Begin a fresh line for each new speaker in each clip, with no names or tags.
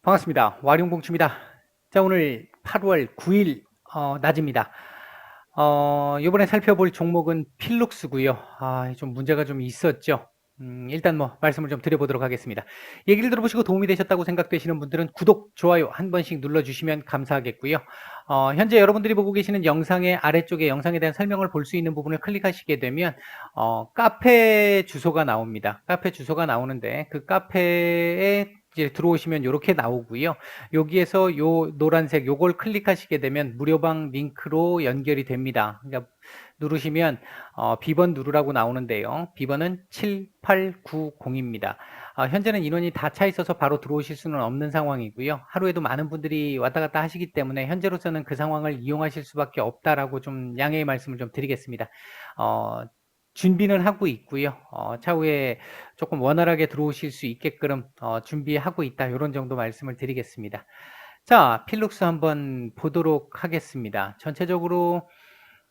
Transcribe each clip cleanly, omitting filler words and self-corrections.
반갑습니다. 와룡봉추입니다. 자, 오늘 8월 9일 낮입니다. 요번에 살펴볼 종목은 필룩스고요. 좀 문제가 좀 있었죠. 일단 뭐 말씀을 좀 드려보도록 하겠습니다. 얘기를 들어보시고 도움이 되셨다고 생각되시는 분들은 구독, 좋아요 한 번씩 눌러주시면 감사하겠고요. 현재 여러분들이 보고 계시는 영상의 아래쪽에 영상에 대한 설명을 볼 수 있는 부분을 클릭하시게 되면 카페 주소가 나옵니다. 카페 주소가 나오는데 그 카페에 이제 들어오시면 이렇게 나오고요. 여기에서 요 노란색 요걸 클릭하시게 되면 무료방 링크로 연결이 됩니다. 그러니까 누르시면 비번 누르라고 나오는데요. 비번은 7890입니다. 현재는 인원이 다 차 있어서 바로 들어오실 수는 없는 상황이고요. 하루에도 많은 분들이 왔다 갔다 하시기 때문에 현재로서는 그 상황을 이용하실 수밖에 없다라고 좀 양해의 말씀을 좀 드리겠습니다. 준비는 하고 있고요. 차후에 조금 원활하게 들어오실 수 있게끔 준비하고 있다. 이런 정도 말씀을 드리겠습니다. 자, 필룩스 한번 보도록 하겠습니다. 전체적으로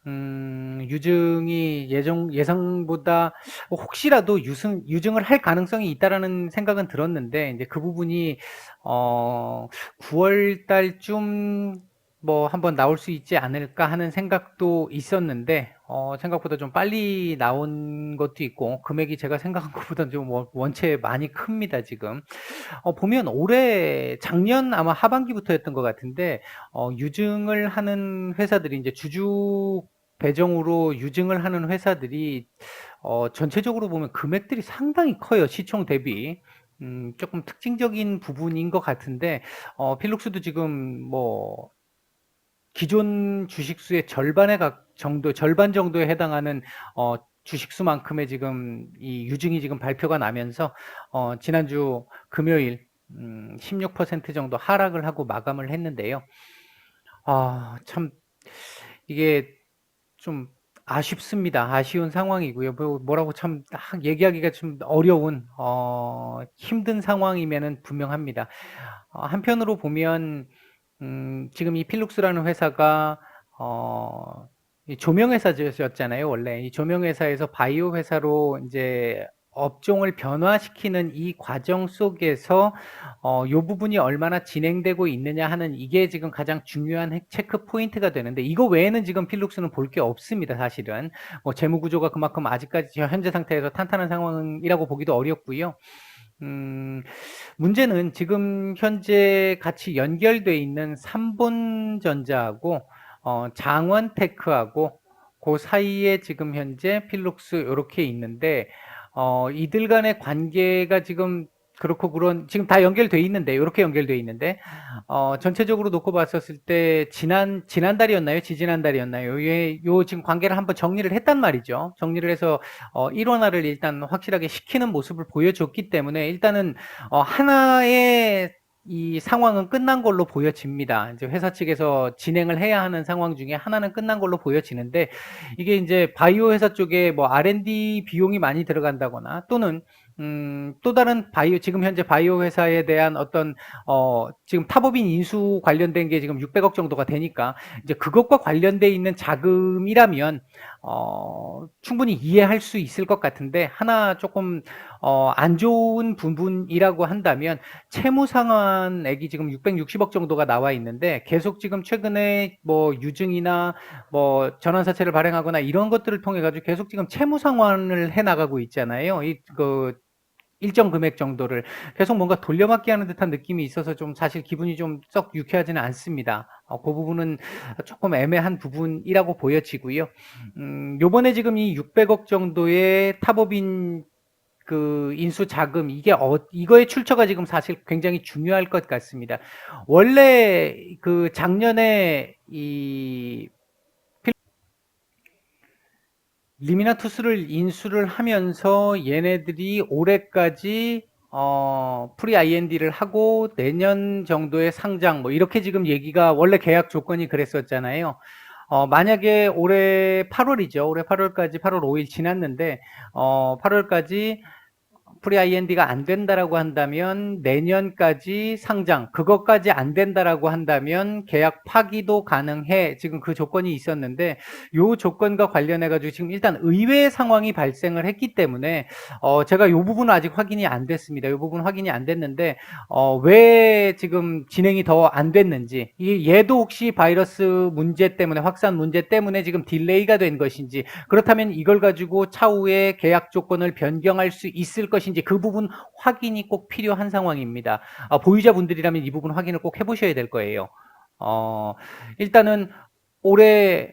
유증이 예상보다 혹시라도 유증을 할 가능성이 있다라는 생각은 들었는데 이제 그 부분이 9월 달쯤 뭐 한번 나올 수 있지 않을까 하는 생각도 있었는데 생각보다 좀 빨리 나온 것도 있고 금액이 제가 생각한 것보다 좀 원체 많이 큽니다 지금. 보면 작년 아마 하반기부터였던 것 같은데 유증을 하는 회사들이 이제 주주 배정으로 유증을 하는 회사들이 전체적으로 보면 금액들이 상당히 커요. 시총 대비. 조금 특징적인 부분인 것 같은데 필룩스도 지금 뭐 기존 주식수의 절반 정도에 해당하는 주식수만큼의 지금 이 유증이 지금 발표가 나면서 지난주 금요일 16% 정도 하락을 하고 마감을 했는데요. 참 이게 좀 아쉽습니다. 아쉬운 상황이고요. 뭐라고 참 얘기하기가 좀 어려운 힘든 상황이면은 분명합니다. 한편으로 보면 지금 이 필룩스라는 회사가 이 조명회사였잖아요. 원래 이 조명회사에서 바이오 회사로 이제 업종을 변화시키는 이 과정 속에서 요 부분이 얼마나 진행되고 있느냐 하는 이게 지금 가장 중요한 체크 포인트가 되는데 이거 외에는 지금 필룩스는 볼 게 없습니다. 사실은 뭐 재무 구조가 그만큼 아직까지 현재 상태에서 탄탄한 상황이라고 보기도 어렵고요. 문제는 지금 현재 같이 연결돼 있는 삼본전자하고 장원테크하고 그 사이에 지금 현재 필룩스 이렇게 있는데 이들 간의 관계가 지금 그렇고 지금 다 연결돼 있는데 이렇게 연결돼 있는데 전체적으로 놓고 봤었을 때 지난달이었나요? 지지난달이었나요? 요 지금 관계를 한번 정리를 했단 말이죠. 정리를 해서 일원화를 일단 확실하게 시키는 모습을 보여줬기 때문에 일단은 하나의 이 상황은 끝난 걸로 보여집니다. 이제 회사 측에서 진행을 해야 하는 상황 중에 하나는 끝난 걸로 보여지는데 이게 이제 바이오 회사 쪽에 뭐 R&D 비용이 많이 들어간다거나 또는 또 다른 지금 현재 바이오 회사에 대한 어떤 지금 탑업인 인수 관련된 게 지금 600억 정도가 되니까 이제 그것과 관련돼 있는 자금이라면 충분히 이해할 수 있을 것 같은데 하나 조금 안 좋은 부분이라고 한다면 채무 상환액이 지금 660억 정도가 나와 있는데 계속 지금 최근에 뭐 유증이나 뭐 전환사채를 발행하거나 이런 것들을 통해 가지고 계속 지금 채무 상환을 해 나가고 있잖아요. 일정 금액 정도를 계속 뭔가 돌려막기 하는 듯한 느낌이 있어서 좀 사실 기분이 좀 썩 유쾌하지는 않습니다. 그 부분은 조금 애매한 부분이라고 보여지고요. 요번에 지금 이 600억 정도의 탑업인 그 인수 자금 이거의 출처가 지금 사실 굉장히 중요할 것 같습니다. 원래 그 작년에 이 리미나투스를 인수를 하면서 얘네들이 올해까지 프리 IND를 하고 내년 정도에 상장 뭐 이렇게 지금 얘기가 원래 계약 조건이 그랬었잖아요. 만약에 올해 8월이죠. 올해 8월까지 8월 5일 지났는데 8월까지 프리-IND가 안 된다라고 한다면 내년까지 상장, 그것까지 안 된다라고 한다면 계약 파기도 가능해. 지금 그 조건이 있었는데 요 조건과 관련해 가지고 지금 일단 의외의 상황이 발생을 했기 때문에 제가 요 부분은 아직 확인이 안 됐습니다. 요 부분 확인이 안 됐는데 왜 지금 진행이 더 안 됐는지, 얘도 혹시 바이러스 문제 때문에, 확산 문제 때문에 지금 딜레이가 된 것인지, 그렇다면 이걸 가지고 차후에 계약 조건을 변경할 수 있을 것인지, 그 부분 확인이 꼭 필요한 상황입니다. 보유자분들이라면 이 부분 확인을 꼭 해보셔야 될 거예요. 일단은 올해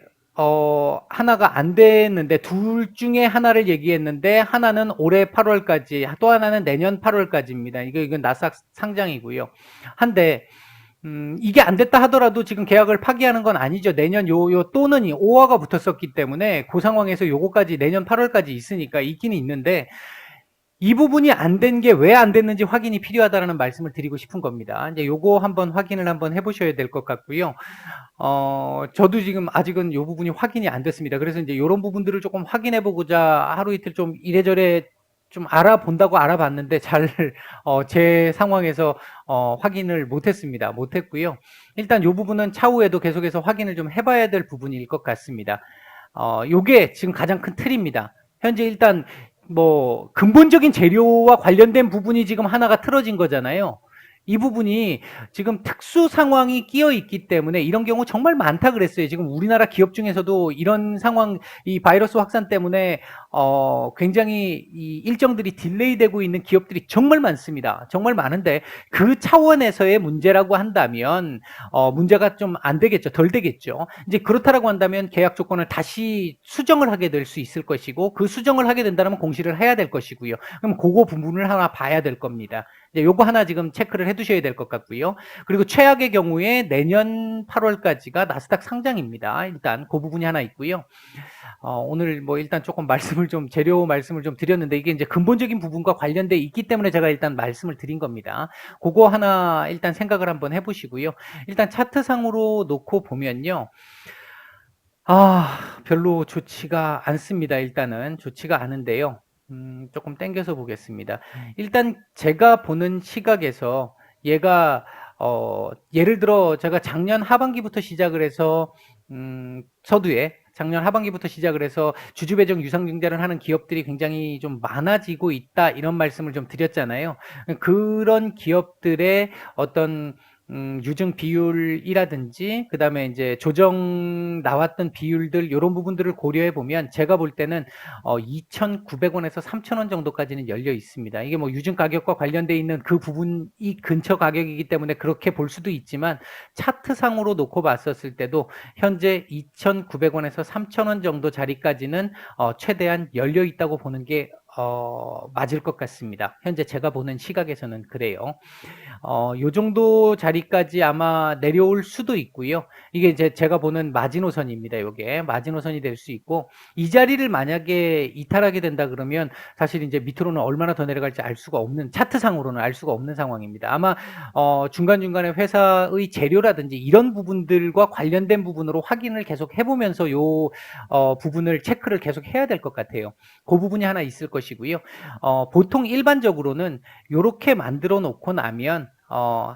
하나가 안 됐는데, 둘 중에 하나를 얘기했는데, 하나는 올해 8월까지, 또 하나는 내년 8월까지입니다. 이건 나스닥 상장이고요. 한데, 이게 안 됐다 하더라도 지금 계약을 파기하는 건 아니죠. 내년 또는 5화가 붙었었기 때문에 그 상황에서 요거까지 내년 8월까지 있으니까 있기는 있는데, 이 부분이 안 된 게 왜 안 됐는지 확인이 필요하다라는 말씀을 드리고 싶은 겁니다. 이제 요거 한번 확인을 한번 해보셔야 될 것 같고요. 저도 지금 아직은 요 부분이 확인이 안 됐습니다. 그래서 이제 요런 부분들을 조금 확인해 보고자 하루 이틀 좀 이래저래 좀 알아본다고 알아봤는데 제 상황에서 확인을 못했습니다. 못했고요. 일단 요 부분은 차후에도 계속해서 확인을 좀 해봐야 될 부분일 것 같습니다. 요게 지금 가장 큰 틀입니다. 현재 일단 뭐 근본적인 재료와 관련된 부분이 지금 하나가 틀어진 거잖아요. 이 부분이 지금 특수 상황이 끼어 있기 때문에 이런 경우 정말 많다 그랬어요. 지금 우리나라 기업 중에서도 이런 상황, 이 바이러스 확산 때문에 굉장히 이 일정들이 딜레이되고 있는 기업들이 정말 많습니다. 정말 많은데 그 차원에서의 문제라고 한다면 문제가 좀 안 되겠죠. 덜 되겠죠. 이제 그렇다라고 한다면 계약 조건을 다시 수정을 하게 될 수 있을 것이고, 그 수정을 하게 된다면 공시를 해야 될 것이고요. 그럼 그거 부분을 하나 봐야 될 겁니다. 이제 요거 하나 지금 체크를 해두셔야 될 것 같고요. 그리고 최악의 경우에 내년 8월까지가 나스닥 상장입니다. 일단 그 부분이 하나 있고요. 오늘 뭐 일단 조금 재료 말씀을 좀 드렸는데, 이게 이제 근본적인 부분과 관련돼 있기 때문에 제가 일단 말씀을 드린 겁니다. 그거 하나 일단 생각을 한번 해보시고요. 일단 차트상으로 놓고 보면요. 별로 좋지가 않습니다. 일단은 좋지가 않은데요. 조금 땡겨서 보겠습니다. 일단 제가 보는 시각에서 얘가 예를 들어 제가 작년 하반기부터 시작을 해서 서두에 작년 하반기부터 시작을 해서 주주 배정 유상 증자를 하는 기업들이 굉장히 좀 많아지고 있다, 이런 말씀을 좀 드렸잖아요. 그런 기업들의 어떤 유증 비율이라든지 그다음에 이제 조정 나왔던 비율들, 이런 부분들을 고려해 보면 제가 볼 때는 2,900원에서 3,000원 정도까지는 열려 있습니다. 이게 뭐 유증 가격과 관련돼 있는 그 부분이 근처 가격이기 때문에 그렇게 볼 수도 있지만, 차트상으로 놓고 봤었을 때도 현재 2,900원에서 3,000원 정도 자리까지는 최대한 열려 있다고 보는 게 맞을 것 같습니다. 현재 제가 보는 시각에서는 그래요. 요 정도 자리까지 아마 내려올 수도 있고요. 이게 이제 제가 보는 마지노선입니다. 요게 마지노선이 될 수 있고, 이 자리를 만약에 이탈하게 된다 그러면 사실 이제 밑으로는 얼마나 더 내려갈지 알 수가 없는, 차트상으로는 알 수가 없는 상황입니다. 아마 중간중간에 회사의 재료라든지 이런 부분들과 관련된 부분으로 확인을 계속 해보면서 요 부분을 체크를 계속 해야 될 것 같아요. 그 부분이 하나 있을 것이고요. 보통 일반적으로는 요렇게 만들어 놓고 나면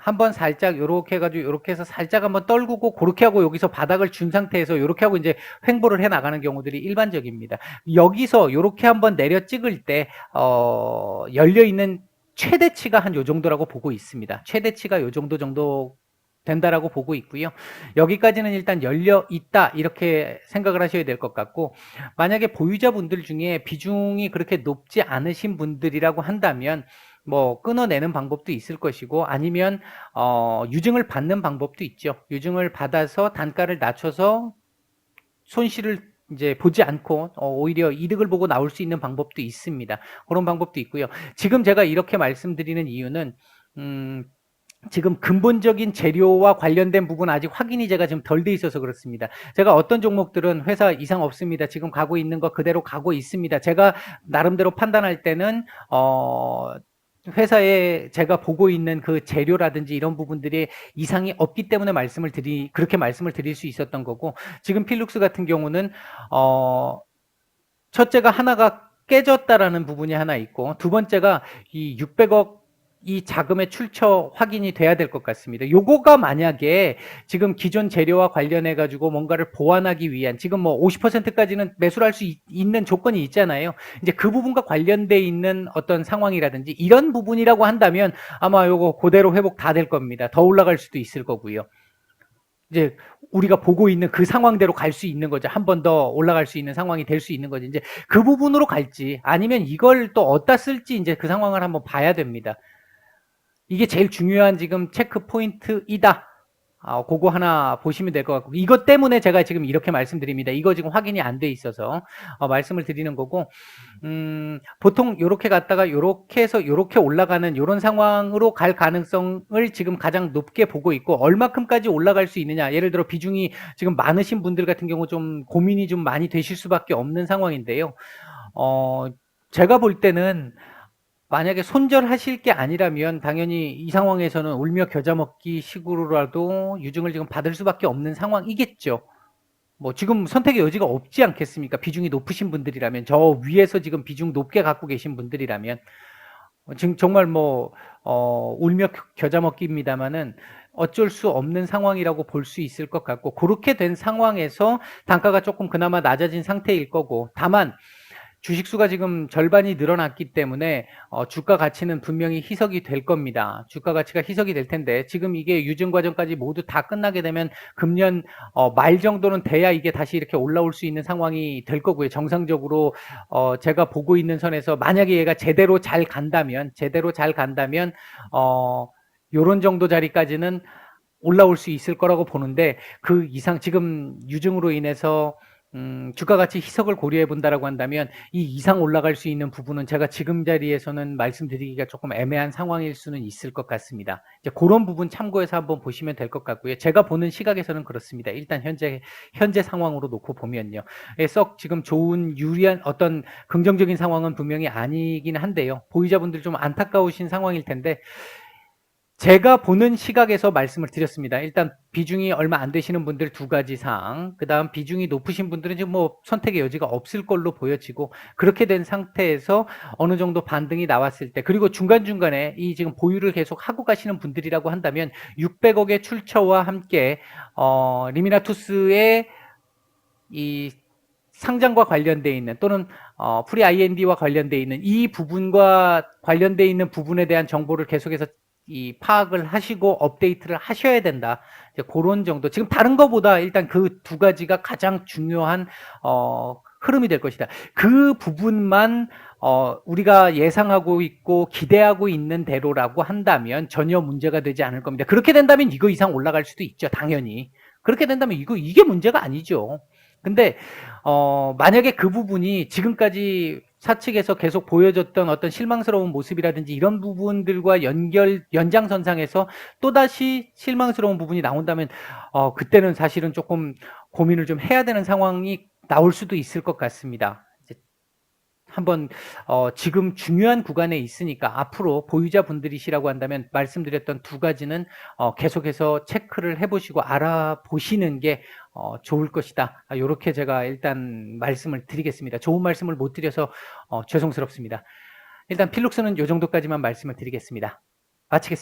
한번 살짝 요렇게 해가지고 요렇게 해서 살짝 한번 떨구고, 그렇게 하고 여기서 바닥을 준 상태에서 요렇게 하고 이제 횡보를 해 나가는 경우들이 일반적입니다. 여기서 요렇게 한번 내려 찍을 때 열려 있는 최대치가 한 요 정도라고 보고 있습니다. 최대치가 요 정도 된다라고 보고 있고요. 여기까지는 일단 열려 있다, 이렇게 생각을 하셔야 될 것 같고, 만약에 보유자분들 중에 비중이 그렇게 높지 않으신 분들이라고 한다면 뭐 끊어내는 방법도 있을 것이고, 아니면 유증을 받는 방법도 있죠. 유증을 받아서 단가를 낮춰서 손실을 이제 보지 않고 오히려 이득을 보고 나올 수 있는 방법도 있습니다. 그런 방법도 있고요. 지금 제가 이렇게 말씀드리는 이유는 지금 근본적인 재료와 관련된 부분 아직 확인이 제가 지금 덜 돼 있어서 그렇습니다. 제가 어떤 종목들은 회사 이상 없습니다, 지금 가고 있는 거 그대로 가고 있습니다, 제가 나름대로 판단할 때는 회사에 제가 보고 있는 그 재료라든지 이런 부분들이 이상이 없기 때문에 그렇게 말씀을 드릴 수 있었던 거고, 지금 필룩스 같은 경우는 첫째가 하나가 깨졌다라는 부분이 하나 있고, 두 번째가 이 600억 이 자금의 출처 확인이 돼야 될 것 같습니다. 요거가 만약에 지금 기존 재료와 관련해 가지고 뭔가를 보완하기 위한, 지금 뭐 50%까지는 매수를 할 수 있는 조건이 있잖아요. 이제 그 부분과 관련돼 있는 어떤 상황이라든지 이런 부분이라고 한다면 아마 요거 그대로 회복 다 될 겁니다. 더 올라갈 수도 있을 거고요. 이제 우리가 보고 있는 그 상황대로 갈 수 있는 거죠. 한 번 더 올라갈 수 있는 상황이 될 수 있는 거죠. 이제 그 부분으로 갈지 아니면 이걸 또 어디다 쓸지 이제 그 상황을 한번 봐야 됩니다. 이게 제일 중요한 지금 체크 포인트이다. 그거 하나 보시면 될 것 같고, 이것 때문에 제가 지금 이렇게 말씀드립니다. 이거 지금 확인이 안 돼 있어서 말씀을 드리는 거고, 보통 이렇게 갔다가 이렇게 해서 이렇게 올라가는 이런 상황으로 갈 가능성을 지금 가장 높게 보고 있고, 얼마큼까지 올라갈 수 있느냐, 예를 들어 비중이 지금 많으신 분들 같은 경우 좀 고민이 좀 많이 되실 수밖에 없는 상황인데요. 제가 볼 때는 만약에 손절하실 게 아니라면 당연히 이 상황에서는 울며 겨자 먹기 식으로라도 유증을 지금 받을 수밖에 없는 상황이겠죠. 뭐 지금 선택의 여지가 없지 않겠습니까? 비중이 높으신 분들이라면, 저 위에서 지금 비중 높게 갖고 계신 분들이라면, 지금 정말 뭐 울며 겨자 먹기입니다만은 어쩔 수 없는 상황이라고 볼 수 있을 것 같고, 그렇게 된 상황에서 단가가 조금 그나마 낮아진 상태일 거고, 다만 주식수가 지금 절반이 늘어났기 때문에 주가 가치는 분명히 희석이 될 겁니다. 주가 가치가 희석이 될 텐데, 지금 이게 유증 과정까지 모두 다 끝나게 되면 금년 말 정도는 돼야 이게 다시 이렇게 올라올 수 있는 상황이 될 거고요. 정상적으로 제가 보고 있는 선에서 만약에 얘가 제대로 잘 간다면 요런 정도 자리까지는 올라올 수 있을 거라고 보는데, 그 이상 지금 유증으로 인해서 주가 가치 희석을 고려해 본다라고 한다면 이 이상 올라갈 수 있는 부분은 제가 지금 자리에서는 말씀드리기가 조금 애매한 상황일 수는 있을 것 같습니다. 이제 그런 부분 참고해서 한번 보시면 될 것 같고요. 제가 보는 시각에서는 그렇습니다. 일단 현재 상황으로 놓고 보면요. 썩 지금 좋은 유리한 어떤 긍정적인 상황은 분명히 아니긴 한데요. 보유자분들 좀 안타까우신 상황일 텐데, 제가 보는 시각에서 말씀을 드렸습니다. 일단 비중이 얼마 안 되시는 분들 두 가지 사항, 그 다음 비중이 높으신 분들은 지금 뭐 선택의 여지가 없을 걸로 보여지고, 그렇게 된 상태에서 어느 정도 반등이 나왔을 때, 그리고 중간중간에 이 지금 보유를 계속 하고 가시는 분들이라고 한다면 600억의 출처와 함께 리미나투스의 이 상장과 관련되어 있는, 또는 프리 IND와 관련되어 있는 이 부분과 관련되어 있는 부분에 대한 정보를 계속해서 파악을 하시고 업데이트를 하셔야 된다. 이제 그런 정도. 지금 다른 거보다 일단 그 두 가지가 가장 중요한 흐름이 될 것이다. 그 부분만 우리가 예상하고 있고 기대하고 있는 대로라고 한다면 전혀 문제가 되지 않을 겁니다. 그렇게 된다면 이거 이상 올라갈 수도 있죠. 당연히. 그렇게 된다면 이게 문제가 아니죠. 근데 만약에 그 부분이 지금까지 사측에서 계속 보여줬던 어떤 실망스러운 모습이라든지 이런 부분들과 연장선상에서 또다시 실망스러운 부분이 나온다면 그때는 사실은 조금 고민을 좀 해야 되는 상황이 나올 수도 있을 것 같습니다. 한번 지금 중요한 구간에 있으니까 앞으로 보유자분들이시라고 한다면 말씀드렸던 두 가지는 계속해서 체크를 해보시고 알아보시는 게 좋을 것이다. 이렇게 제가 일단 말씀을 드리겠습니다. 좋은 말씀을 못 드려서 죄송스럽습니다. 일단 필룩스는 이 정도까지만 말씀을 드리겠습니다. 마치겠습니다.